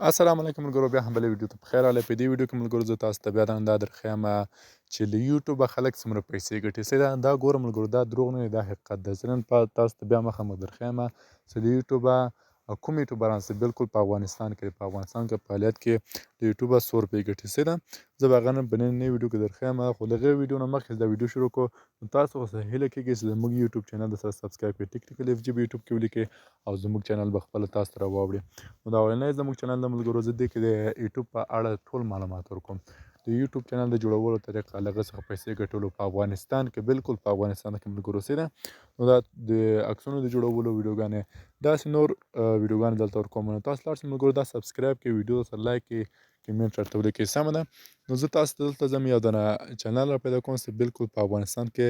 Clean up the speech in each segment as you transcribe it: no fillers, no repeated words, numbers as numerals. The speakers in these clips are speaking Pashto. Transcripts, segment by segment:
السلام علیکم ملګرو، بیا هم بلې ویډیو ته پخیر راغلی. په دې ویډیو کې ملګرو زه تاسو ته بیا دا درښیم چې له یوټیوبه خلک څومره پیسې ګټي. دا ګوره ملګرو، دا دروغ نه دی، دا حقیقت دی. زه نن تاسو ته بیا مخامخ درښیم چې له یوټیوبه کوم یوټیوبران چې بالکل په افغانستان کې فعالیت کوي د یوټیوبه 100 روپۍ ګټي. زه به هغه نن په نننۍ ویډیو کې درښیم. خو له هغې ویډیو نه مخکې دا ویډیو شروع کړو نو تاسو خو هیله کېږي چې زموږ یوټیوب چینل درسره سبسکرایب کړئ، ټیکنیکل اف جي په یوټیوب کې ولیکئ او زموږ چینل به خپله تاسو ته راواوړي. نو دا اولنی زموږ چینل د ملګرو، زه دې کې د یوټیوب په اړه ټول معلومات ورکوم. د یوټیوب چینل د جوړولو طریقه، له هغه څخه پیسې ګټلو په افغانستان کې، بالکل په افغانستان کې ملګرو نو دا د عکسونو د جوړولو ویډیوګانې، داسې نور ویډیوګانې دلته ورکوم. نو تاسو لاړ شئ ملګرو، دا سبسکرایب کړئ، ویډیو سره لایک کړئ، کمنټ راته ولیکئ. سمه ده. نو زه تاسو ته دلته ځم یو دانه چینل را پیدا کوم چې بالکل په افغانستان کې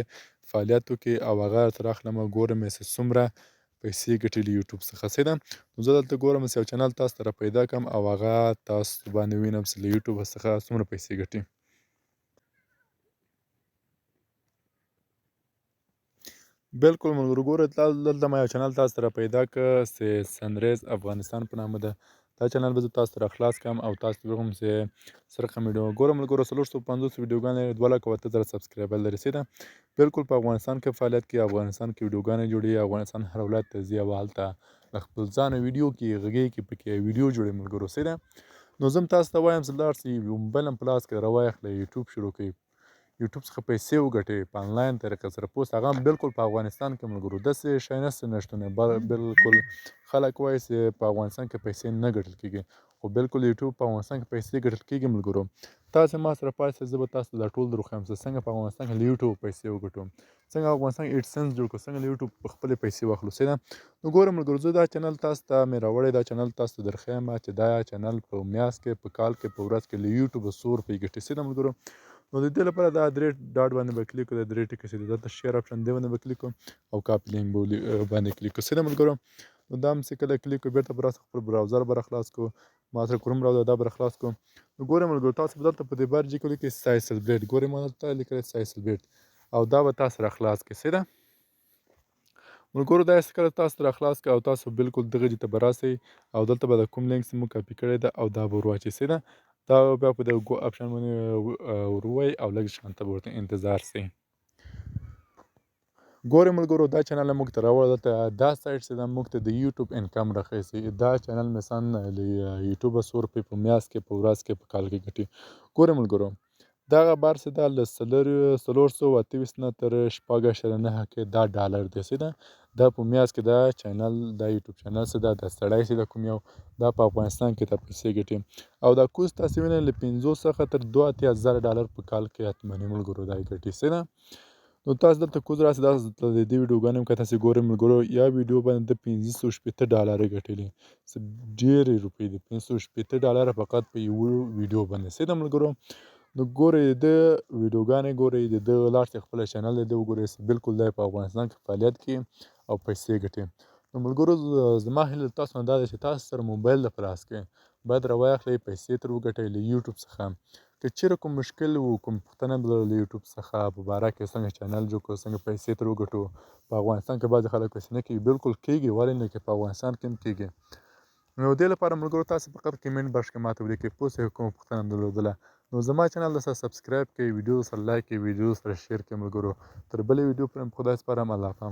فعالیت وکړي او هغه تر اخلمه ګورم چې څومره پیسې ګټي له یوټیوب څخه. نو زه دلته ګورم چې یو چینل تاسو ته را پیدا کړم او هغه تاسو باندې وینم چې له یوټیوب څخه څومره پیسې ګټي. بالکل ملګرو، ګوره دلته ما یو چینل تاسو ته را پیدا کړ چې سنریز افغانستان په نامه ده. دا چینل به زه تاسو ته را خلاص کړم او تاسو ته وښیم چې څه رقم ویډیو. ګوره ملګرو، 450 ویډیوګانې 2,08,000 سبسکرایبر لري. بالکل په افغانستان کې فعالیت کوي، افغانستان کې ویډیوګانې جوړوي، افغانستان هر ولایت ته ځي او هلته له خپل ځانه ویډیو کوي، غږیږي پکې، ویډیو جوړوي ملګرو. نو زه هم تاسو ته وایم چې لاړ شئ، موبایل هم په لاس کې راواخلئ، یوټیوب شروع کړئ، یوټیوب څخه پیسې وګټئ په آنلاین طریقه سره. پوه هغه هم بالکل په افغانستان کې ملګرو. داسې شی نشته بالکل خلک وایي چې په افغانستان کې پیسې نه ګټل کېږي، خو بالکل یوټیوب په افغانستان کې پیسې ګټل کېږي ملګرو. تاسې ما سره پاتې شئ، زه به تاسو ته دا ټول در وښیم چې څنګه په افغانستان کې له یوټیوب پیسې وګټو، څنګه افغانستان کې ایډسنس جوړ کړو، څنګه له یوټیوب خپلې پیسې واخلو. نو ګوره ملګرو، زه دا چینل تاسو ته مې راوړی، دا چینل تاسو ته درښیم چې دا چینل په میاشت کې، په کال کې، په ورځ کې له یوټیوبه 100 روپۍ ګټي. ملګرو، نو د دې لپاره دا درې ډاټ باندې به کلیک کړو، دا درې ټکي چې دي دلته شیر اپشن دی باندې به کلیک کړو او کاپي لینک باندې کلیک کړو. ملګرو، نو دا هم چې کله کلیک کړو بیرته به راسه خپل براوزر به راخلاص کړو. ما سره کروم براوزر دا به راخلاص کړو. نو ګورئ ملګرو، تاسو به دلته په دې بر جي کې ولیکئ سایسل بلیډ. ګورئ ما دلته لیکلی سایسل بلیډ او دا به تاسو راخلاص کړئ. ملګرو، دا چې کله تاسو راخلاص کړئ او تاسو بالکل دغه ځای ته به راسئ او دلته به د کوم لینک چې موږ کاپي کړی ده او دا به ور واچوئ. دا بیا په دغه ګو اپشن باندې ور ووایئ او لږ شانته به ورته انتظار شئ. ګورئ ملګرو، دا چینل موږ ته راوړی، دلته دا سایټ چې ده موږ ته د یوټیوب انکم راښیي. دا چینل مثلا له یوټیوبه 100 روپۍ په میاشت کې، په ورځ کې، په کال کې ګټي. ګورئ ملګرو، دغه بار چې ده له 428 نه تر 6.9 کې دا ډالر دی. دا په میاشت کې دا چینل، دا یوټیوب چینل چې ده، دا سړی چې ده کوم یو، دا په افغانستان کې دا پیسې ګټي او دا کوز تاسې وینئ له 50 څخه تر 82,000 ډالر په کال کې حتمني ملګرو دا ګټي. نو تاسو دلته کوز راسئ، دا د دې ویډیوګانې هم که تاسې ګورئ ملګرو، یا ویډیو باندې د 580 ډالره ګټلي، څه ډېرې روپۍ دي. 580 ډالره فقط په یوه ویډیو باندې. ملګرو، نو ګورئ د ویډیوګانې ګورئ، د ده لاړ شئ خپله چینل د ده وګورئ چې بالکل دی په افغانستان کې فعالیت کوي او پیسې ګټي. نو ملګرو، زما هیله له تاسو نه دا ده چې تاسو سره موبایل د په لاس کې باید راواخلئ، پیسې ترې وګټئ له یوټیوب څخه. که چېرې کوم مشکل و، کوم پوښتنه به له یوټیوب څخه په باره کې څنګه چینل جوړ کړو، څنګه پیسې ترې وګټو. په افغانستان کې بعضې خلک پیسې نه کوي، بالکل کېږي، ولې نه کېږي، په افغانستان کې هم کېږي. نو دې لپاره ملګرو تاسې فقط کمنټ باکس کې ماته ولیکئ پوه شوئ کومه پوښتنه مو درلودله. نو زما چینل درسره سبسکرایب کړئ، ویډیو سره لایک کړئ، ویډیو سره شیر کړئ ملګرو. تر بلې ویډیو پورې مو په خدای سپارم. الله پامان.